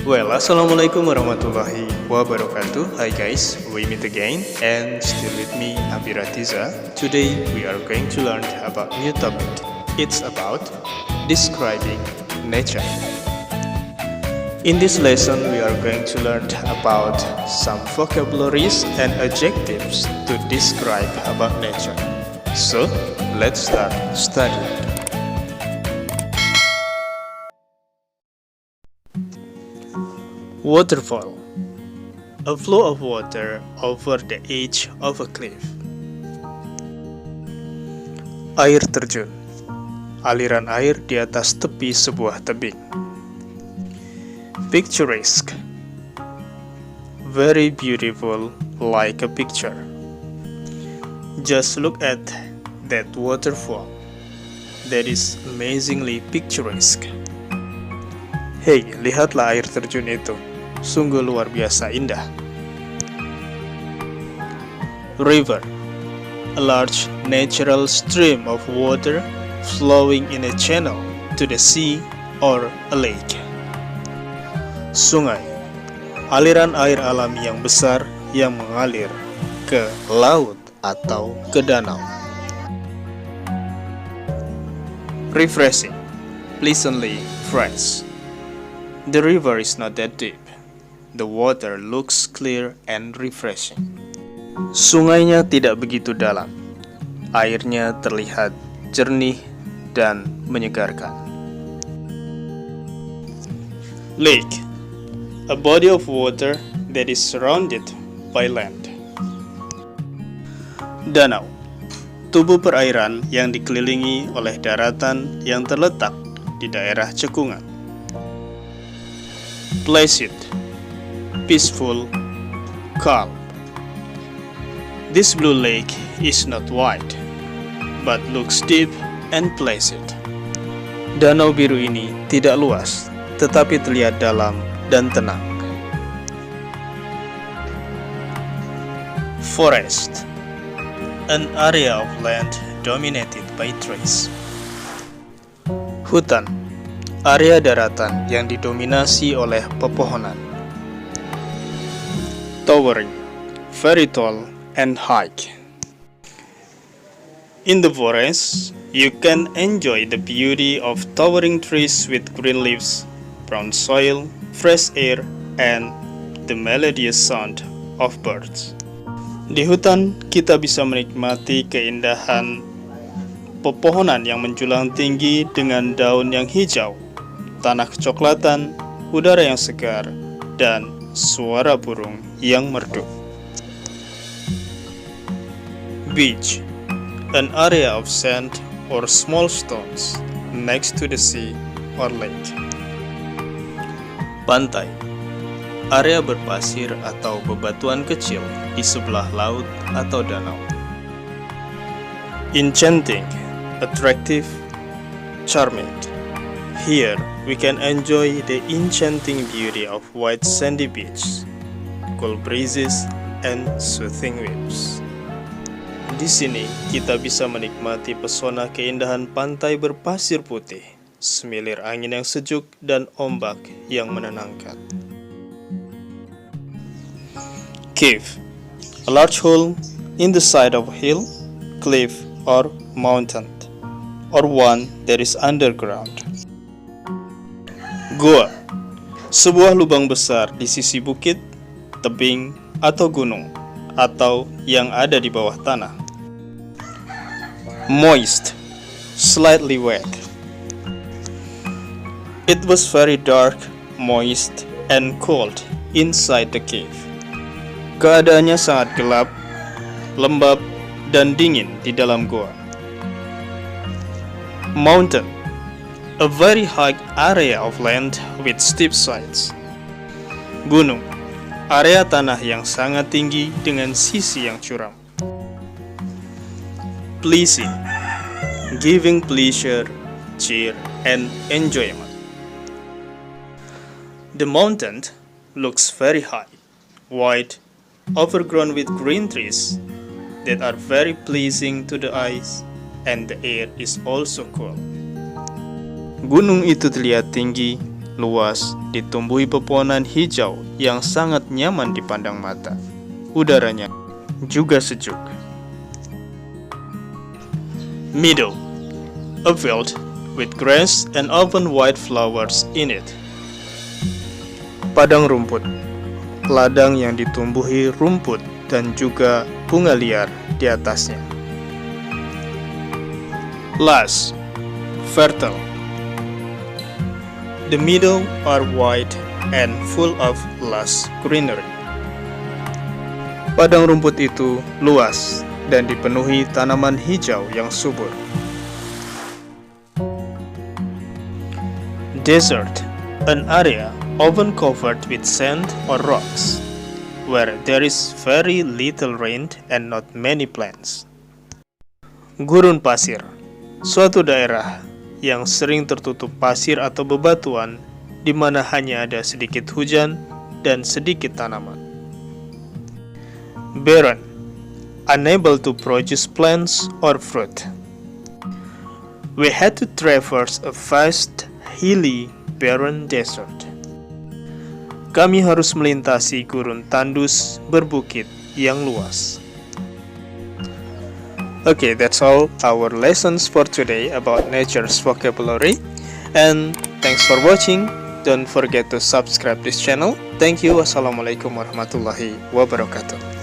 Well, assalamualaikum warahmatullahi wabarakatuh. Hi guys, we meet again and still with me Abiratiza. Today we are going to learn about new topic. It's about describing nature. In this lesson we are going to learn about some vocabularies and adjectives to describe about nature. So, let's start studying. Waterfall, a flow of water over the edge of a cliff. Air terjun, aliran air di atas tepi sebuah tebing. Picturesque, very beautiful like a picture. Just look at that waterfall, that is amazingly picturesque. Hey, lihatlah air terjun itu. Sungguh luar biasa indah. River, a large natural stream of water flowing in a channel to the sea or a lake. Sungai, aliran air alami yang besar yang mengalir ke laut atau ke danau. Refreshing, pleasantly fresh. The river is not that deep. The water looks clear and refreshing. Sungainya tidak begitu dalam. Airnya terlihat jernih dan menyegarkan. Lake, a body of water that is surrounded by land. Danau, tubuh perairan yang dikelilingi oleh daratan yang terletak di daerah cekungan. Placid, peaceful, calm. This blue lake is not wide, but looks deep and placid. Danau biru ini tidak luas, tetapi terlihat dalam dan tenang. Forest, an area of land dominated by trees. Hutan, area daratan yang didominasi oleh pepohonan. Towering, very tall and high. In the forest, you can enjoy the beauty of towering trees with green leaves, brown soil, fresh air, and the melodious sound of birds. Di hutan, kita bisa menikmati keindahan pepohonan yang menjulang tinggi dengan daun yang hijau, tanah kecoklatan, udara yang segar, dan suara burung yang merdu. Beach, an area of sand or small stones next to the sea or lake. Pantai, area berpasir atau bebatuan kecil di sebelah laut atau danau. Enchanting, attractive, charming. Here, we can enjoy the enchanting beauty of white sandy beach, cool breezes, and soothing waves. Di sini, kita bisa menikmati pesona keindahan pantai berpasir putih, semilir angin yang sejuk, dan ombak yang menenangkan. Cave, a large hole in the side of a hill, cliff, or mountain, or one that is underground. Goa, sebuah lubang besar di sisi bukit, tebing, atau gunung, atau yang ada di bawah tanah. Moist, slightly wet. It was very dark, moist, and cold inside the cave. Keadaannya sangat gelap, lembab, dan dingin di dalam goa. Mountain, a very high area of land with steep sides. Gunung, area tanah yang sangat tinggi dengan sisi yang curam. Pleasing, giving pleasure, cheer, and enjoyment. The mountain looks very high, wide, overgrown with green trees that are very pleasing to the eyes, and the air is also cool. Gunung itu terlihat tinggi, luas, ditumbuhi pepohonan hijau yang sangat nyaman dipandang mata. Udaranya juga sejuk. Meadow, a field with grass and open white flowers in it. Padang rumput, ladang yang ditumbuhi rumput dan juga bunga liar di atasnya. Lush, fertile. The meadow are wide and full of lush greenery. Padang rumput itu luas dan dipenuhi tanaman hijau yang subur. Desert, an area often covered with sand or rocks, where there is very little rain and not many plants. Gurun pasir, suatu daerah yang sering tertutup pasir atau bebatuan, di mana hanya ada sedikit hujan dan sedikit tanaman. Barren, unable to produce plants or fruit. We had to traverse a vast, hilly, barren desert. Kami harus melintasi gurun tandus berbukit yang luas. Okay, that's all our lessons for today about nature's vocabulary. And thanks for watching. Don't forget to subscribe this channel. Thank you. Wassalamualaikum warahmatullahi wabarakatuh.